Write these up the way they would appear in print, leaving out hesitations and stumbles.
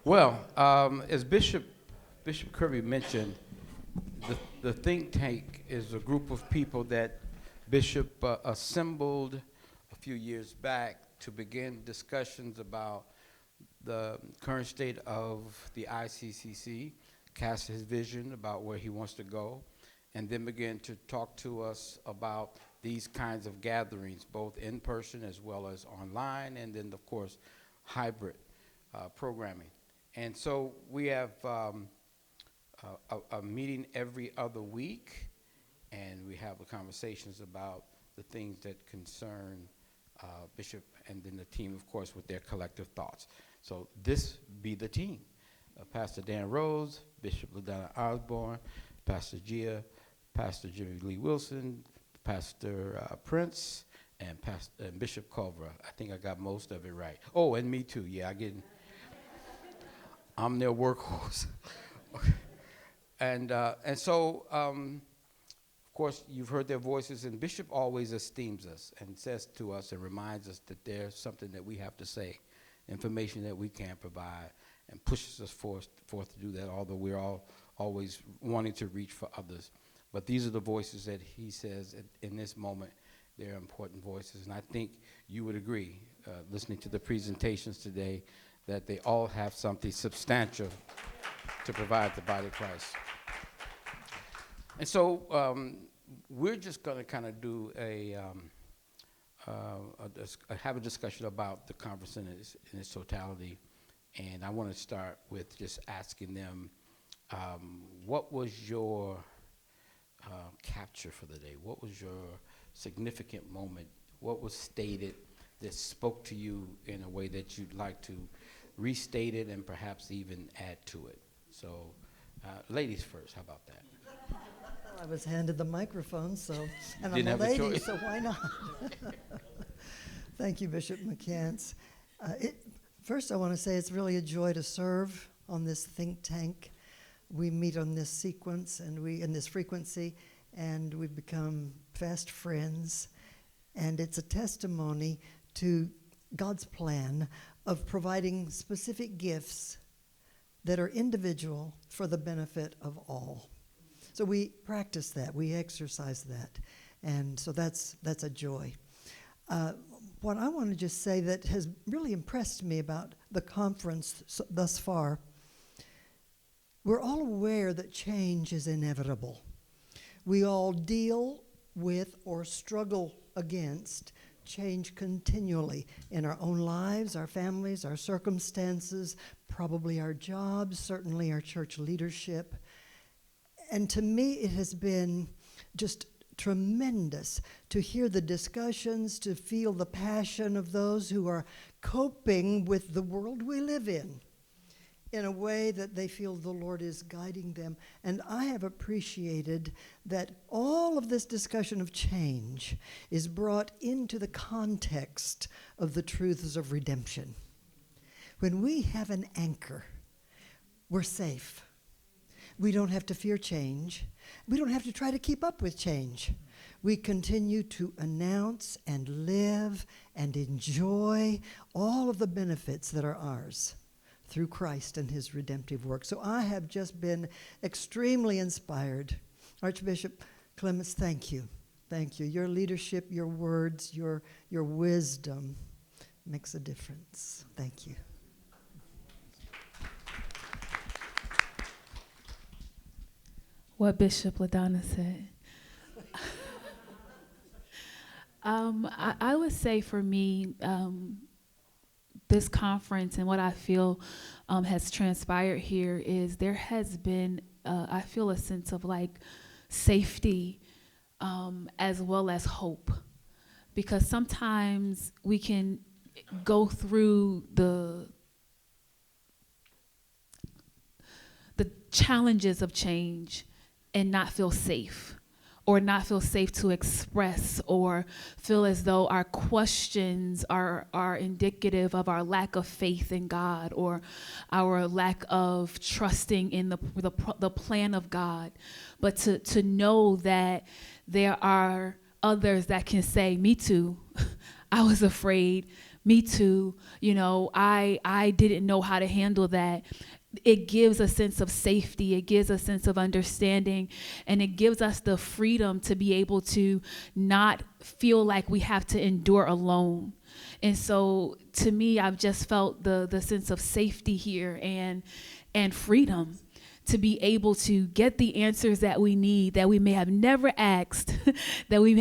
Well, as Bishop Kirby mentioned, the think tank is a group of people that Bishop assembled a few years back to begin discussions about the current state of the ICCC, cast his vision about where he wants to go, and then begin to talk to us about these kinds of gatherings, both in person as well as online, and then, of course, hybrid programming. And so we have a meeting every other week, and we have the conversations about the things that concern Bishop and then the team, of course, with their collective thoughts. So this be the team. Pastor Dan Rose, Bishop LaDonna Osborne, Pastor Gia, Pastor Jimmy Lee Wilson, Pastor Prince, and Bishop Culver. I think I got most of it right. Oh, and me too. Yeah, I'm their workhorse. And so, of course, you've heard their voices, and Bishop always esteems us and says to us and reminds us that there's something that we have to say, information that we can't provide, and pushes us forth to do that, although we're all always wanting to reach for others. But these are the voices that he says in this moment, they're important voices. And I think you would agree, listening to the presentations today, that they all have something substantial to provide the body of Christ. And so we're just going to kind of do have a discussion about the conference in its totality. And I want to start with just asking them, what was your capture for the day? What was your significant moment? What was stated that spoke to you in a way that you'd like to restate it and perhaps even add to it? So, ladies first, how about that? Well, I was handed the microphone, and Didn't I'm a have a lady, choice. so why not? Thank you, Bishop McCants. First, I want to say it's really a joy to serve on this think tank. We meet on this sequence and in this frequency, and we've become fast friends. And it's a testimony to God's plan of providing specific gifts that are individual for the benefit of all. So we practice that, we exercise that, and so that's a joy. What I want to just say that has really impressed me about the conference thus far, we're all aware that change is inevitable. We all deal with or struggle against change continually in our own lives, our families, our circumstances, probably our jobs, certainly our church leadership. And to me, it has been just tremendous to hear the discussions, to feel the passion of those who are coping with the world we live in a way that they feel the Lord is guiding them. And I have appreciated that all of this discussion of change is brought into the context of the truths of redemption. When we have an anchor, we're safe. We don't have to fear change. We don't have to try to keep up with change. We continue to announce and live and enjoy all of the benefits that are ours through Christ and his redemptive work. So I have just been extremely inspired. Archbishop Clements, thank you. Thank you. Your leadership, your words, your wisdom makes a difference. Thank you. What Bishop LaDonna said. I would say for me, this conference and what I feel has transpired here is there has been, I feel a sense of like safety as well as hope. Because sometimes we can go through the challenges of change and not feel safe, or not feel safe to express, or feel as though our questions are indicative of our lack of faith in God, or our lack of trusting in the plan of God. But to know that there are others that can say, me too, I was afraid, me too, I didn't know how to handle that. It gives a sense of safety, it gives a sense of understanding, and it gives us the freedom to be able to not feel like we have to endure alone. And so to me, I've just felt the sense of safety here and freedom to be able to get the answers that we need, that we may have never asked, that we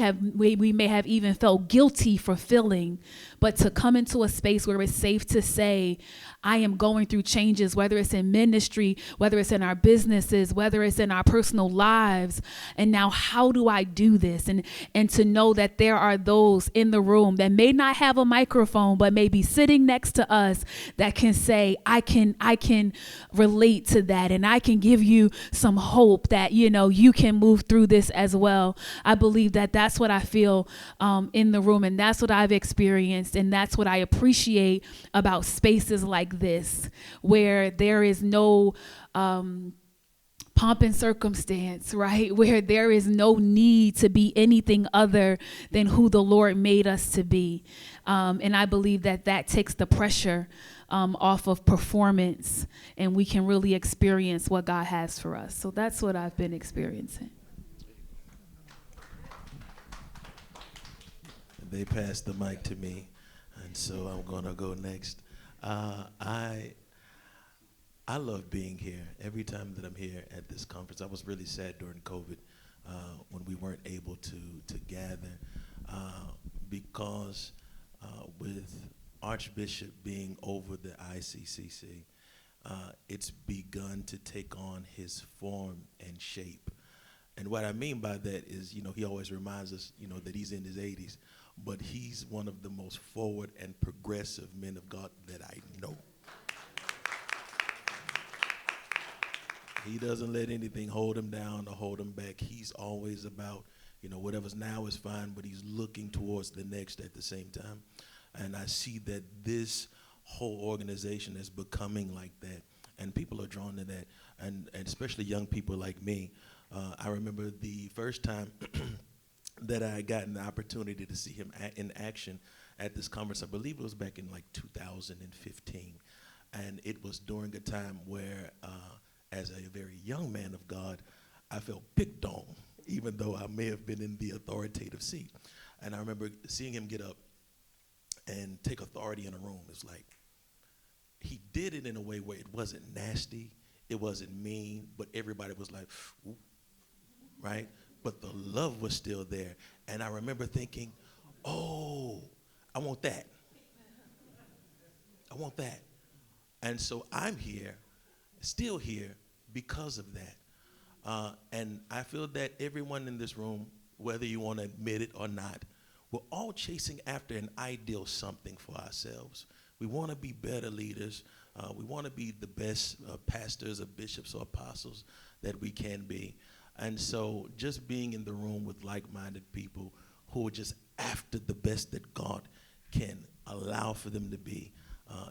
may have even felt guilty for filling, but to come into a space where it's safe to say, I am going through changes, whether it's in ministry, whether it's in our businesses, whether it's in our personal lives. And now how do I do this? And to know that there are those in the room that may not have a microphone, but may be sitting next to us that can say, I can relate to that. And I can give you some hope that, you can move through this as well. I believe that that's what I feel in the room. And that's what I've experienced. And that's what I appreciate about spaces like this, where there is no pomp and circumstance, right? Where there is no need to be anything other than who the Lord made us to be. And I believe that takes the pressure off of performance, and we can really experience what God has for us. So that's what I've been experiencing. They passed the mic to me, and so I'm going to go next. I love being here. Every time that I'm here at this conference, I was really sad during COVID when we weren't able to gather because with Archbishop being over the ICCC, it's begun to take on his form and shape. And what I mean by that is, he always reminds us, that he's in his 80s, but he's one of the most forward and progressive men of God that I know. He doesn't let anything hold him down or hold him back. He's always about, whatever's now is fine, but he's looking towards the next at the same time. And I see that this whole organization is becoming like that, and people are drawn to that, and especially young people like me. I remember the first time that I got an opportunity to see him in action at this conference. I believe it was back in like 2015, and it was during a time where as a very young man of God, I felt picked on, even though I may have been in the authoritative seat. And I remember seeing him get up and take authority in a room. It's like he did it in a way where it wasn't nasty, it wasn't mean, but everybody was like, ooh, right? But the love was still there. And I remember thinking, oh, I want that. I want that. And so I'm here, still here, because of that. And I feel that everyone in this room, whether you want to admit it or not, we're all chasing after an ideal something for ourselves. We want to be better leaders. We want to be the best pastors or bishops or apostles that we can be. And so just being in the room with like-minded people who are just after the best that God can allow for them to be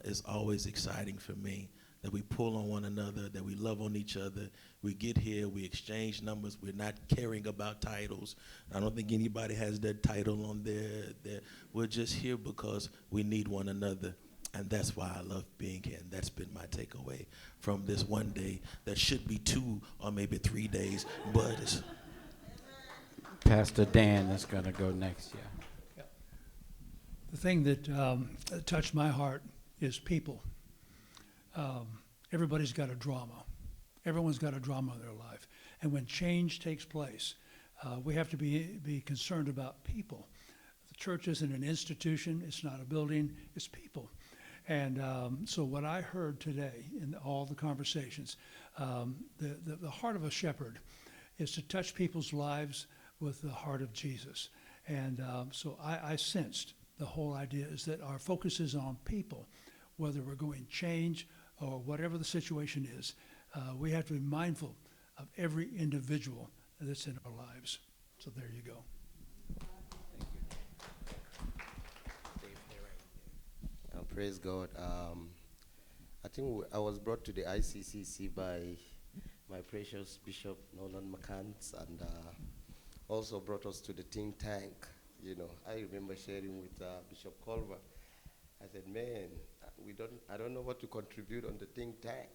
is always exciting for me. That we pull on one another, that we love on each other. We get here, we exchange numbers. We're not caring about titles. I don't think anybody has their title on there. We're just here because we need one another. And that's why I love being here. And that's been my takeaway from this one day that should be 2 or maybe 3 days. But it's Pastor Dan is going to go next, yeah. The thing that touched my heart is people. Everybody's got a drama. Everyone's got a drama in their life. And when change takes place, we have to be concerned about people. The church isn't an institution. It's not a building. It's people. And so what I heard today in all the conversations, the heart of a shepherd is to touch people's lives with the heart of Jesus. And so I sensed the whole idea is that our focus is on people, whether we're going change or whatever the situation is. We have to be mindful of every individual that's in our lives. So there you go. Praise God. I think I was brought to the ICCC by my precious Bishop Nolan McCants, and also brought us to the think tank. I remember sharing with Bishop Culver I said, man, I don't know what to contribute on the think tank.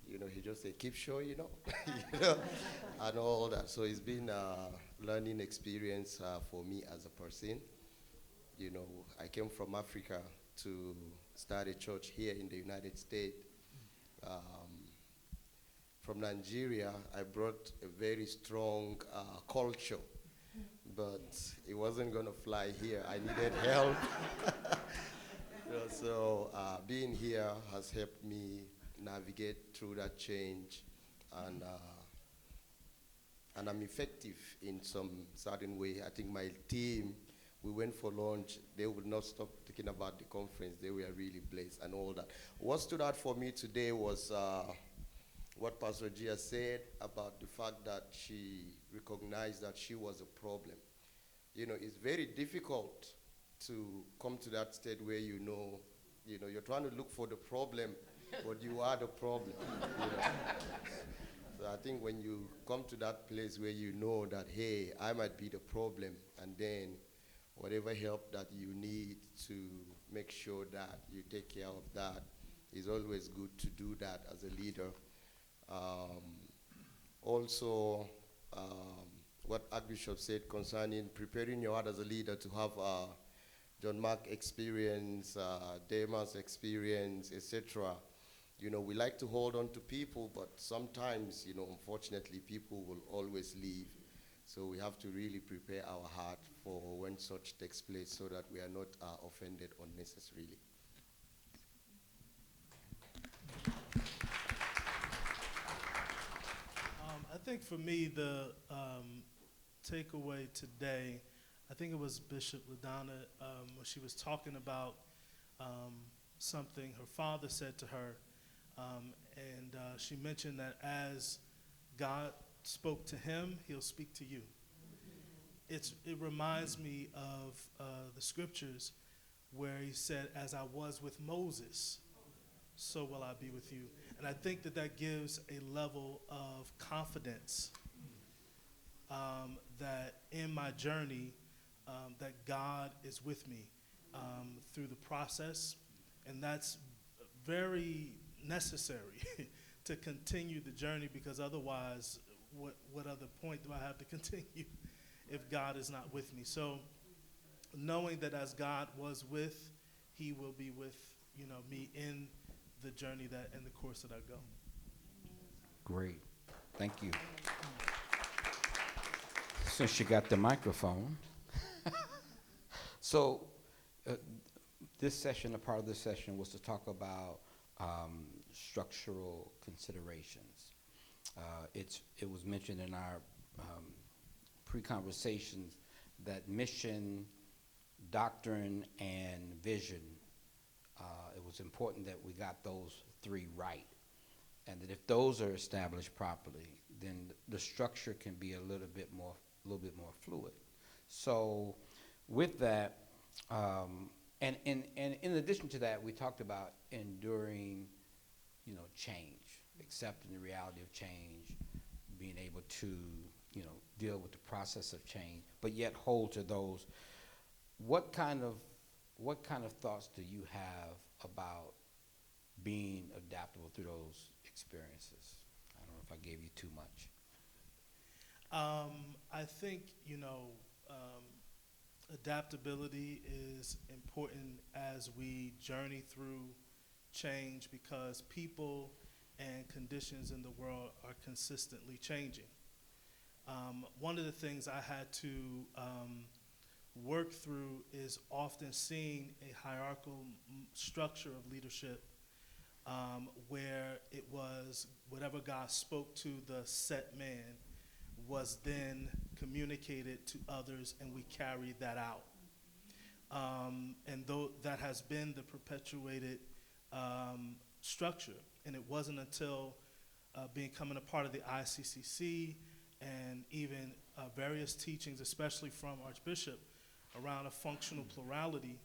You know, he just said, keep showing, you know, and all that. So it's been a learning experience for me as a person. You know, I came from Africa to start a church here in the United States. From Nigeria, I brought a very strong culture, but it wasn't going to fly here. I needed help. You know, so being here has helped me navigate through that change, and I'm effective in some certain way. I think my team, we went for lunch, they would not stop thinking about the conference. They were really blessed and all that. What stood out for me today was what Pastor Gia said about the fact that she recognized that she was a problem. You know, it's very difficult to come to that state where you know, you're trying to look for the problem, but you are the problem. You know? So I think when you come to that place where you know that, hey, I might be the problem, and then whatever help that you need to make sure that you take care of that, is always good to do that as a leader. Also, what Archbishop said concerning preparing your heart as a leader to have John Mark experience, Demas experience, etc. You know, we like to hold on to people, but sometimes, you know, unfortunately, people will always leave. So we have to really prepare our heart for when such takes place so that we are not offended unnecessarily. I think for me, the takeaway today, I think it was Bishop LaDonna when she was talking about something her father said to her, and she mentioned that as God spoke to him, he'll speak to you. It reminds me of the scriptures where he said, as I was with Moses, so will I be with you. And I think that that gives a level of confidence that in my journey, that God is with me through the process. And that's very necessary to continue the journey, because otherwise, what other point do I have to continue if God is not with me? So knowing that as God was with, he will be with, me in the journey that in the course that I go. Great. Thank you. Since you got the microphone. So this session, a part of this session was to talk about structural considerations. It was mentioned in our pre-conversations that mission, doctrine, and vision, it was important that we got those three right. And that if those are established properly, then the structure can be a little bit more fluid. So with that, and in addition to that, we talked about enduring, change, accepting the reality of change, being able to, deal with the process of change, but yet hold to those. What kind of thoughts do you have about being adaptable through those experiences? I don't know if I gave you too much. I think, adaptability is important as we journey through change, because people and conditions in the world are consistently changing. One of the things I had to work through is often seeing a hierarchical structure of leadership where it was whatever God spoke to the set man was then communicated to others, and we carried that out. And though that has been the perpetuated structure, and it wasn't until becoming a part of the ICCC and even various teachings, especially from Archbishop, around a functional plurality,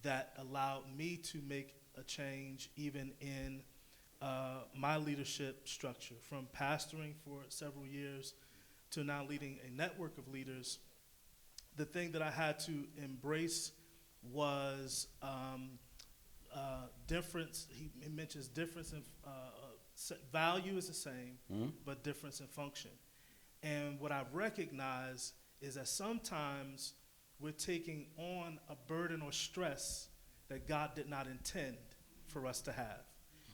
that allowed me to make a change even in my leadership structure, from pastoring for several years to now leading a network of leaders. The thing that I had to embrace was difference. He mentions difference in value is the same, but difference in function. And what I've recognized is that sometimes we're taking on a burden or stress that God did not intend for us to have.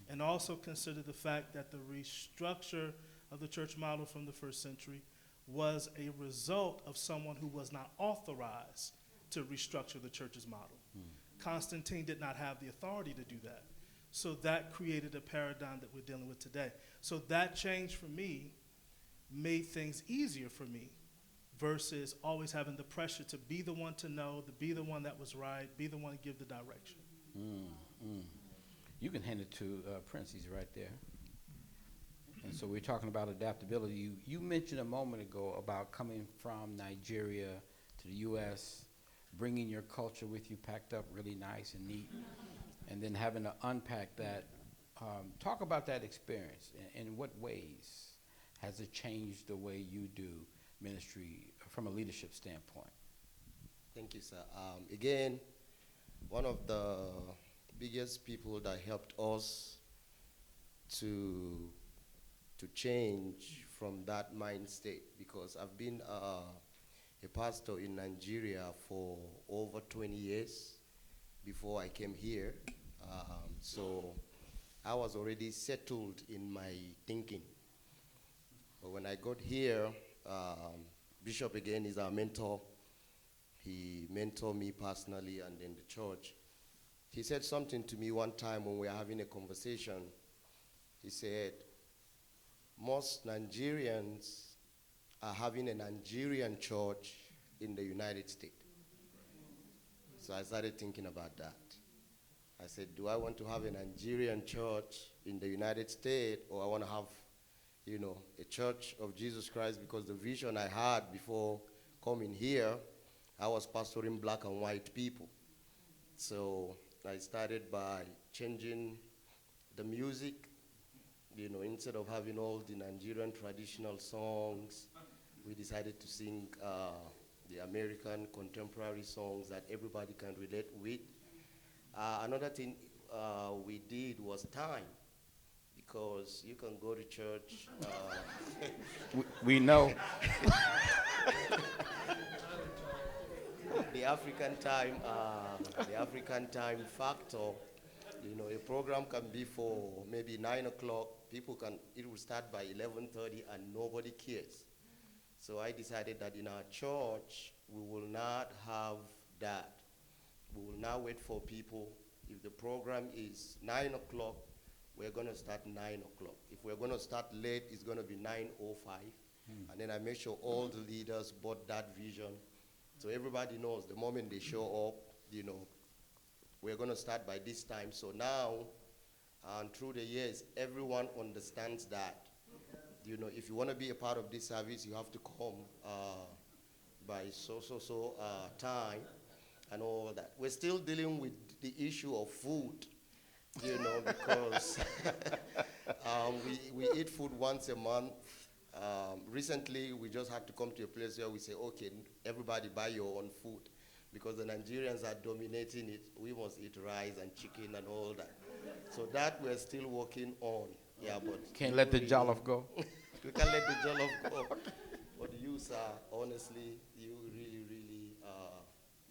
And also consider the fact that the restructure of the church model from the first century was a result of someone who was not authorized to restructure the church's model. Constantine did not have the authority to do that. So that created a paradigm that we're dealing with today. So that change for me made things easier for me versus always having the pressure to be the one to know, to be the one that was right, be the one to give the direction. You can hand it to Prince. He's right there. And so we're talking about adaptability. You mentioned a moment ago about coming from Nigeria to the U.S., bringing your culture with you packed up really nice and neat, and then having to unpack that. Talk about that experience. In what ways has it changed the way you do ministry from a leadership standpoint? Thank you, sir. Again, one of the biggest people that helped us to change from that mind state, because I've been a pastor in Nigeria for over 20 years before I came here. So I was already settled in my thinking. But when I got here, Bishop again is our mentor. He mentored me personally and then the church. He said something to me one time when we were having a conversation. He said, most Nigerians are having a Nigerian church in the United States. So I started thinking about that. I said, do I want to have a Nigerian church in the United States, or I want to have, a church of Jesus Christ? Because the vision I had before coming here, I was pastoring black and white people. So I started by changing the music. Instead of having all the Nigerian traditional songs, we decided to sing the American contemporary songs that everybody can relate with. Another thing we did was time, because you can go to church. We know. The African time factor. A program can be for maybe 9 o'clock. It will start by 11:30 and nobody cares. So I decided that in our church, we will not have that. We will not wait for people. If the program is 9 o'clock, we're going to start 9 o'clock. If we're going to start late, it's going to be 9:05. And then I make sure all the leaders bought that vision. So everybody knows the moment they show up, we're going to start by this time. So now, and through the years, everyone understands that. If you want to be a part of this service, you have to come by so time and all that. We're still dealing with the issue of food, because we eat food once a month. Recently, we just had to come to a place where we say, okay, everybody buy your own food, because the Nigerians are dominating it. We must eat rice and chicken and all that. So that we're still working on. Yeah, but Can't let the jollof go. We can't let the jollof go. But you, sir, honestly, you really,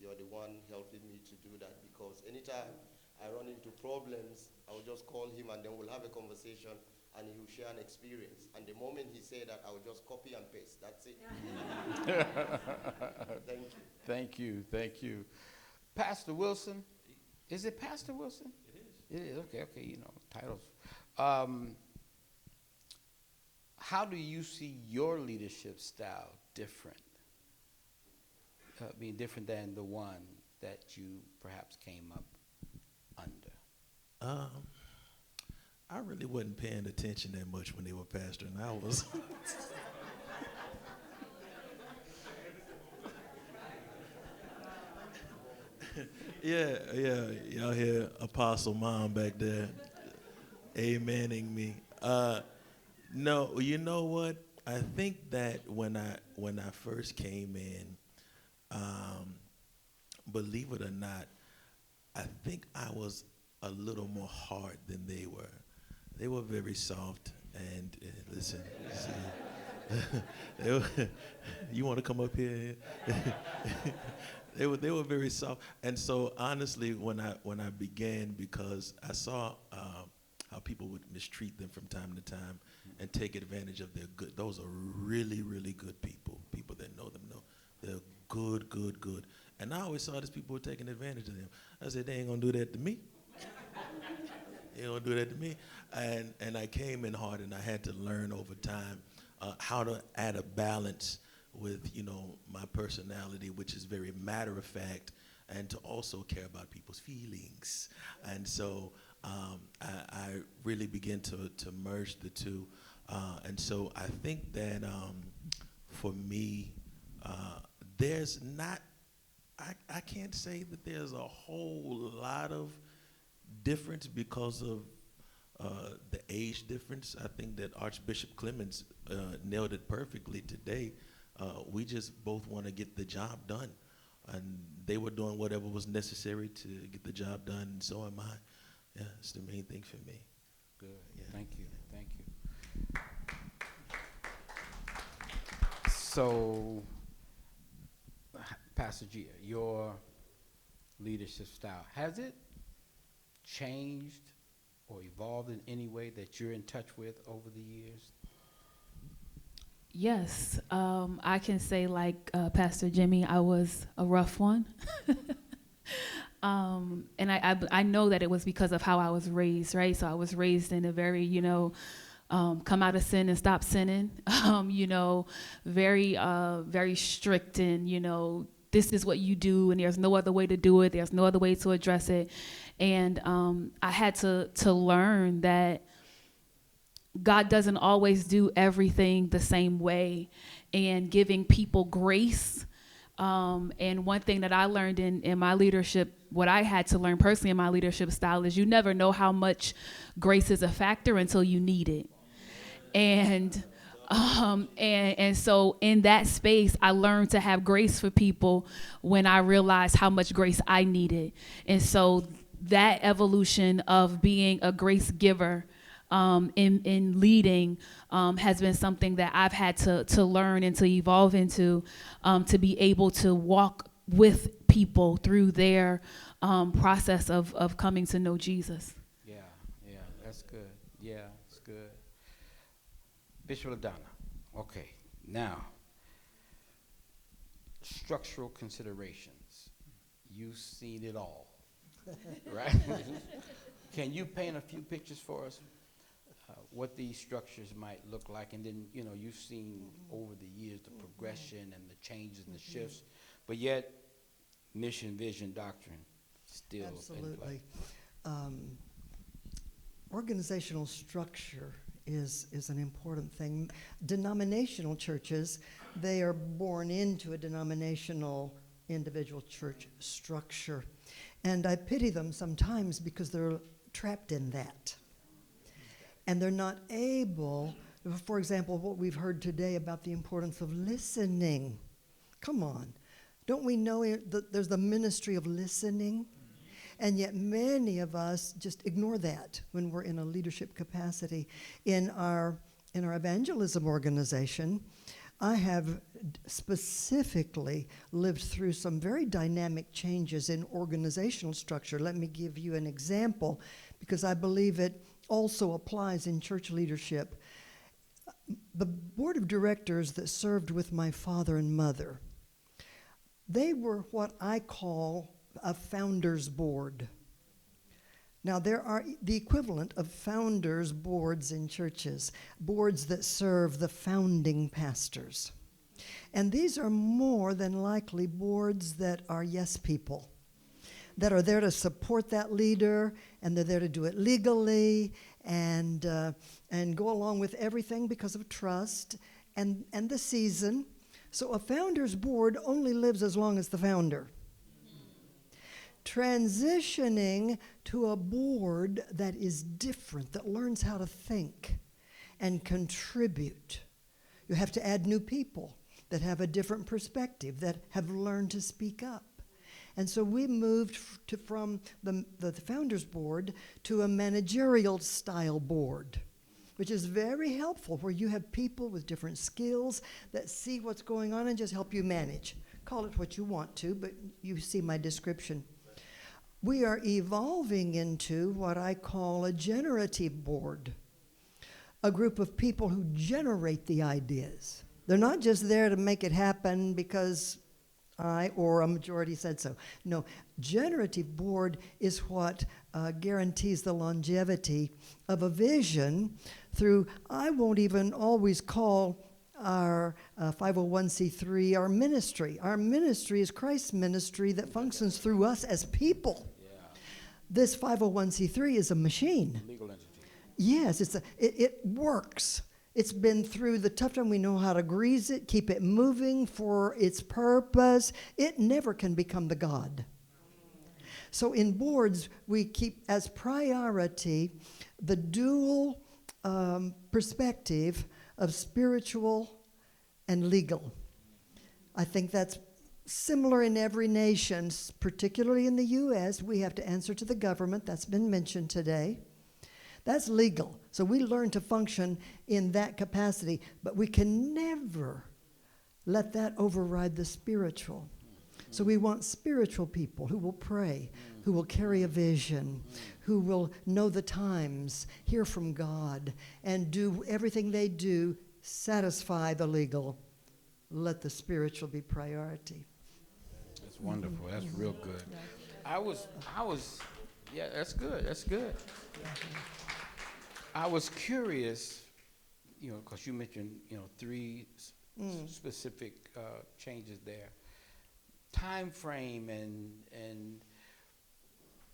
you're the one helping me to do that, because anytime I run into problems, I'll just call him and then we'll have a conversation and he will share an experience. And the moment he said that, I'll just copy and paste. That's it. Thank you. Thank you, thank you. Pastor Wilson, is it Pastor Wilson? It is. It is, okay, titles. How do you see your leadership style different? Being different than the one that you perhaps came up under? I really wasn't paying attention that much when they were pastoring. I was. Yeah. Y'all hear Apostle Mom back there amening me. No, you know what? I think that when I first came in, believe it or not, I think I was a little more hard than they were. They were very soft, and listen, they were, you want to come up here? They were very soft, and so honestly, when I began, because I saw how people would mistreat them from time to time and take advantage of their good. Those are really, really good people. People that know them know they're good, good, good. And I always saw these people were taking advantage of them. I said, they ain't gonna do that to me. They ain't gonna do that to me. And I came in hard, and I had to learn over time how to add a balance with, you know, my personality, which is very matter of fact, and to also care about people's feelings. And so I really began to merge the two. And so I think that for me, there's not, I can't say that there's a whole lot of difference because of the age difference. I think that Archbishop Clemens nailed it perfectly today. We just both want to get the job done. And they were doing whatever was necessary to get the job done, and so am I. Yeah, it's the main thing for me. Good. Yeah. Thank you. Thank you. So, Pastor Gia, your leadership style, has it changed or evolved in any way that you're in touch with over the years? Yes, I can say like Pastor Jimmy, I was a rough one. And I know that it was because of how I was raised, right? So I was raised in a very, come out of sin and stop sinning, very, very strict, and, this is what you do, and there's no other way to do it. There's no other way to address it. And I had to learn that God doesn't always do everything the same way, and giving people grace. And one thing that I learned in my leadership, what I had to learn personally in my leadership style, is you never know how much grace is a factor until you need it. And so in that space, I learned to have grace for people when I realized how much grace I needed. And so that evolution of being a grace giver in leading has been something that I've had to learn and to evolve into, to be able to walk with people through their process of coming to know Jesus. Yeah, that's good. Yeah, it's good. Bishop LaDonna, okay, now, structural considerations. You've seen it all, right? Can you paint a few pictures for us? What these structures might look like, and then you've seen over the years the progression and the changes and the shifts, but yet mission, vision, doctrine still in play. Organizational structure is an important thing. Denominational churches, they are born into a denominational individual church structure, and I pity them sometimes because they're trapped in that. And they're not able, for example, what we've heard today about the importance of listening. Come on. Don't we know that there's the ministry of listening? And yet many of us just ignore that when we're in a leadership capacity. In our evangelism organization, I have specifically lived through some very dynamic changes in organizational structure. Let me give you an example, because I believe it also applies in church leadership. The board of directors that served with my father and mother, they were what I call a founders board. Now, there are the equivalent of founders boards in churches, boards that serve the founding pastors. And these are more than likely boards that are yes people, that are there to support that leader, and they're there to do it legally and go along with everything because of trust and the season. So a founder's board only lives as long as the founder. Transitioning to a board that is different, that learns how to think and contribute. You have to add new people that have a different perspective, that have learned to speak up. And so we moved from the Founders Board to a managerial style board, which is very helpful, where you have people with different skills that see what's going on and just help you manage. Call it what you want to, but you see my description. We are evolving into what I call a generative board, a group of people who generate the ideas. They're not just there to make it happen because I or a majority said so. No, generative board is what guarantees the longevity of a vision through, I won't even always call our 501c3 our ministry. Our ministry is Christ's ministry that functions through us as people. Yeah. This 501c3 is a machine. Legal entity. Yes, it works. It's been through the tough time. We know how to grease it, keep it moving for its purpose. It never can become the God. So in boards, we keep as priority the dual perspective of spiritual and legal. I think that's similar in every nation, particularly in the U.S. We have to answer to the government. That's been mentioned today. That's legal. So we learn to function in that capacity, but we can never let that override the spiritual. So we want spiritual people who will pray, who will carry a vision, who will know the times, hear from God, and do everything they do, satisfy the legal. Let the spiritual be priority. That's wonderful. That's real good. I was, yeah, that's good. That's good. I was curious, because you mentioned, three specific changes there. Time frame and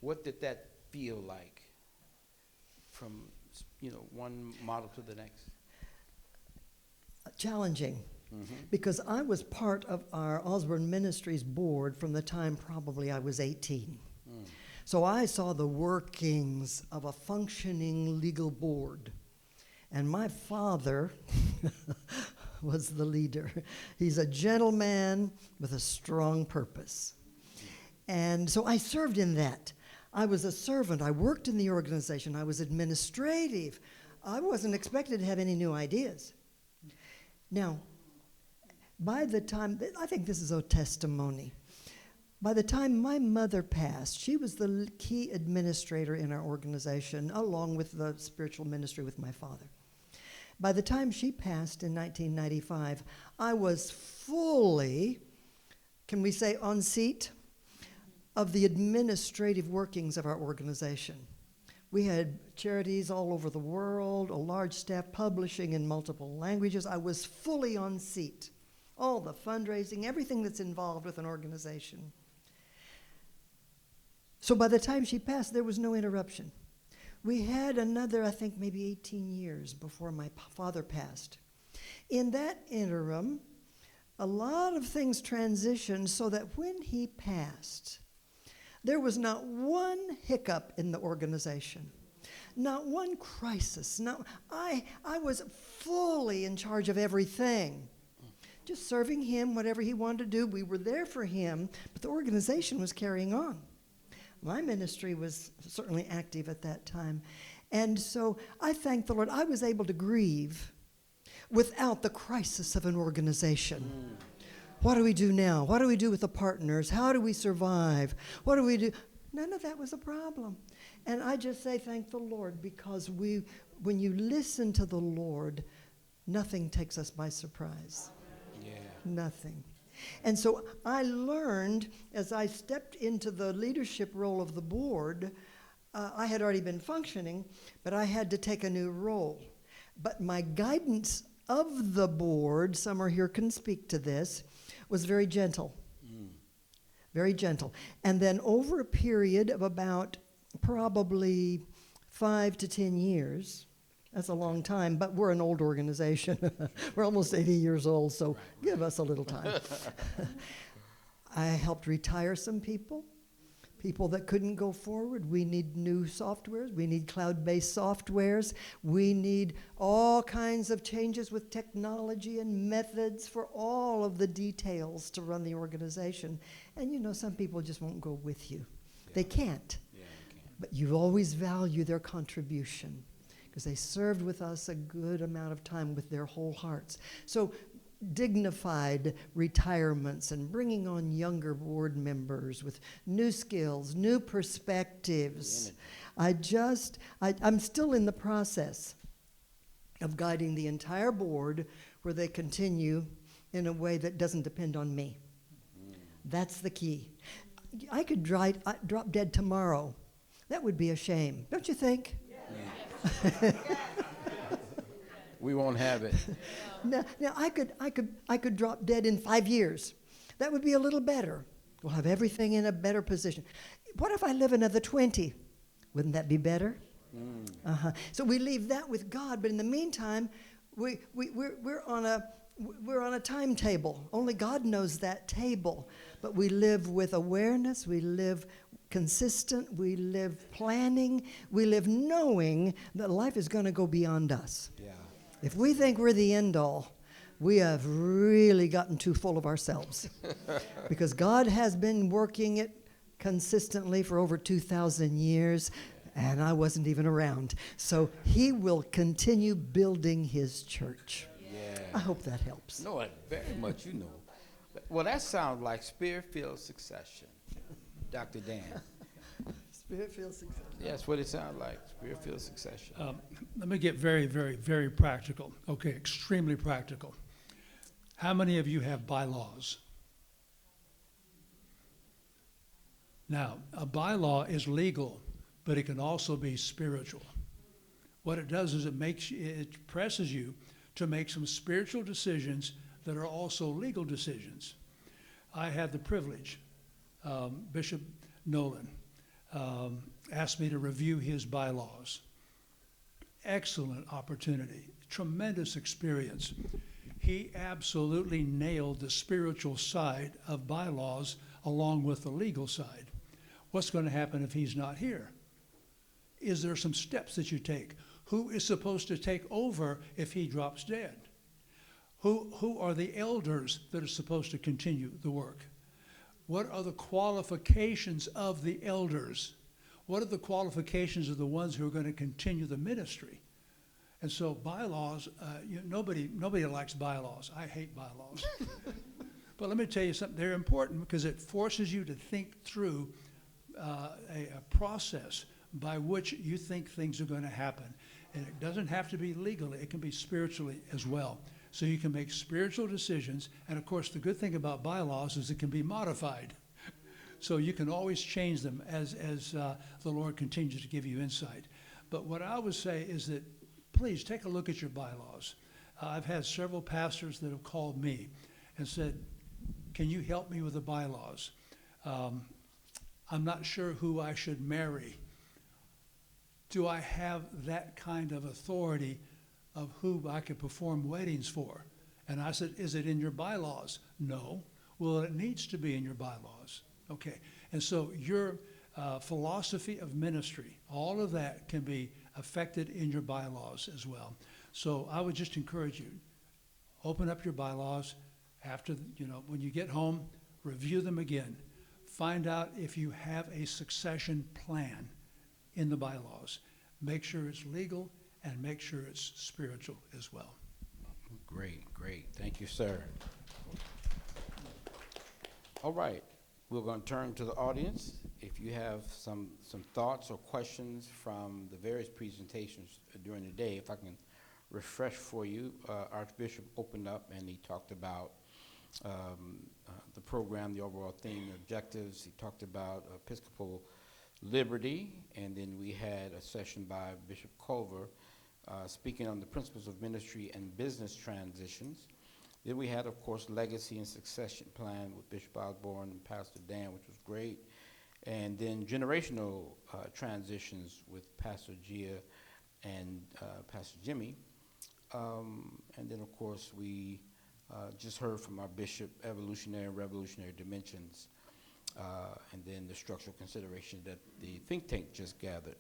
what did that feel like from, one model to the next? Challenging. Mm-hmm. Because I was part of our Osborne Ministries board from the time probably I was 18. So I saw the workings of a functioning legal board. And my father was the leader. He's a gentleman with a strong purpose. And so I served in that. I was a servant. I worked in the organization. I was administrative. I wasn't expected to have any new ideas. Now, by the time, I think this is a testimony. By the time my mother passed, she was the key administrator in our organization, along with the spiritual ministry with my father. By the time she passed in 1995, I was fully, can we say, on seat of the administrative workings of our organization. We had charities all over the world, a large staff publishing in multiple languages. I was fully on seat. All the fundraising, everything that's involved with an organization. So by the time she passed, there was no interruption. We had another, I think, maybe 18 years before my father passed. In that interim, a lot of things transitioned so that when he passed, there was not one hiccup in the organization, not one crisis. I was fully in charge of everything, just serving him, whatever he wanted to do. We were there for him, but the organization was carrying on. My ministry was certainly active at that time. And so I thank the Lord. I was able to grieve without the crisis of an organization. What do we do now? What do we do with the partners? How do we survive? What do we do? None of that was a problem. And I just say thank the Lord, because when you listen to the Lord, nothing takes us by surprise. Yeah. Nothing. And so I learned, as I stepped into the leadership role of the board, I had already been functioning, but I had to take a new role. But my guidance of the board, some are here can speak to this, was very gentle. Very gentle. And then over a period of about probably 5 to 10 years, that's a long time, but we're an old organization. We're almost 80 years old, so give us a little time. I helped retire some people, people that couldn't go forward. We need new softwares. We need cloud-based softwares. We need all kinds of changes with technology and methods for all of the details to run the organization. And you know, some people just won't go with you. They can't. Yeah, you can. But you always value their contribution because they served with us a good amount of time with their whole hearts. So dignified retirements and bringing on younger board members with new skills, new perspectives. I'm still in the process of guiding the entire board where they continue in a way that doesn't depend on me. That's the key. I could drop dead tomorrow. That would be a shame, don't you think? We won't have it. Now I could drop dead in 5 years. That would be a little better. We'll have everything in a better position. What if I live another 20? Wouldn't that be better? So we leave that with God, but in the meantime, we're on a timetable. Only God knows that table. But we live with awareness. We live consistent. We live planning. We live knowing that life is going to go beyond us. Yeah. If we think we're the end all, we have really gotten too full of ourselves. Because God has been working it consistently for over 2,000 years, and I wasn't even around. So he will continue building his church. Yeah. I hope that helps. No, very much, you know. Well, that sounds like spirit-filled succession, Dr. Dan. Spirit-filled success. Yeah, that's what it sounds like, spirit-filled succession. Let me get very, very, very practical. Okay, extremely practical. How many of you have bylaws? Now, a bylaw is legal, but it can also be spiritual. What it does is it presses you to make some spiritual decisions that are also legal decisions. I had the privilege, Bishop Nolan asked me to review his bylaws. Excellent opportunity, tremendous experience. He absolutely nailed the spiritual side of bylaws along with the legal side. What's going to happen if he's not here? Is there some steps that you take? Who is supposed to take over if he drops dead? Who are the elders that are supposed to continue the work? What are the qualifications of the elders? What are the qualifications of the ones who are going to continue the ministry? And so bylaws, nobody likes bylaws. I hate bylaws. But let me tell you something. They're important because it forces you to think through a process by which you think things are going to happen. And it doesn't have to be legally. It can be spiritually as well. So you can make spiritual decisions. And of course, the good thing about bylaws is it can be modified. So you can always change them as the Lord continues to give you insight. But what I would say is that please take a look at your bylaws. I've had several pastors that have called me and said, can you help me with the bylaws? I'm not sure who I should marry. Do I have that kind of authority of who I could perform weddings for? And I said, is it in your bylaws? No. Well, it needs to be in your bylaws. Okay. And so your philosophy of ministry, all of that can be affected in your bylaws as well. So I would just encourage you, open up your bylaws after, when you get home, review them again. Find out if you have a succession plan in the bylaws. Make sure it's legal and make sure it's spiritual as well. Great. Thank you, sir. All right. We're going to turn to the audience. If you have some thoughts or questions from the various presentations during the day, if I can refresh for you, Archbishop opened up and he talked about the program, the overall theme, objectives. He talked about Episcopal liberty, and then we had a session by Bishop Culver speaking on the principles of ministry and business transitions. Then we had, of course, legacy and succession plan with Bishop Osborne and Pastor Dan, which was great. And then generational transitions with Pastor Gia and Pastor Jimmy. And then, of course, we just heard from our bishop, evolutionary and revolutionary dimensions. and then the structural consideration that the think tank just gathered.